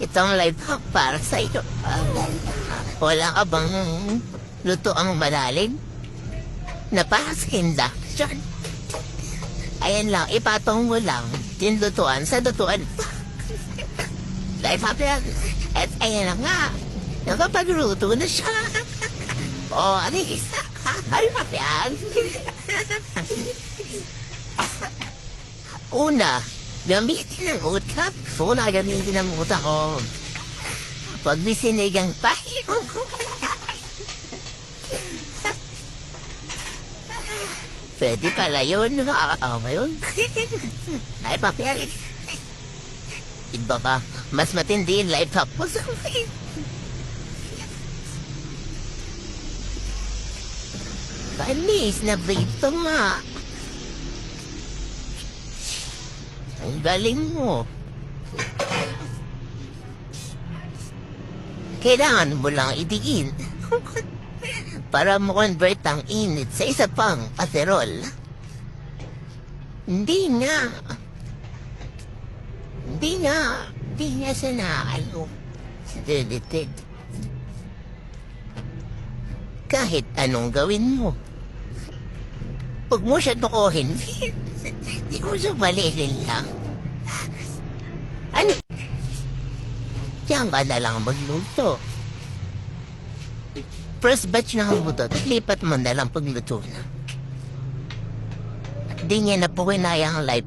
Itong live hack para sa iyo. Wala ka bang luto ang malalim? Na para sa induction? Ayan lang, ipatong mo lang. Tinlutuan sa lutuan. Live hack yan. At ayan na nga. Nakapagluto na siya. O, anis. Ay, papyan. Una, gamitin ang utak. Una, gamitin ang utak ko. Pag may sinigang pahin. Pwede pala yun. Oo ba yun? Ay, papyan. Iba ba? Mas matindi yung life hack mo sa akin. Panis na brito nga. Ang galing mo. Kailangan mo lang idiin para mo-convert ang init sa isa pang aterol. Hindi nga. Hindi nga siya nakakalo. Deleted. Kahit anong gawin mo. Huwag mo siya tukuhin. Hindi mo siya balilin lang. Ano? Diyan ka na lang magluto. First batch na humutot, lipat mo na lang pagluto na. Di niya na po kinaya ang life.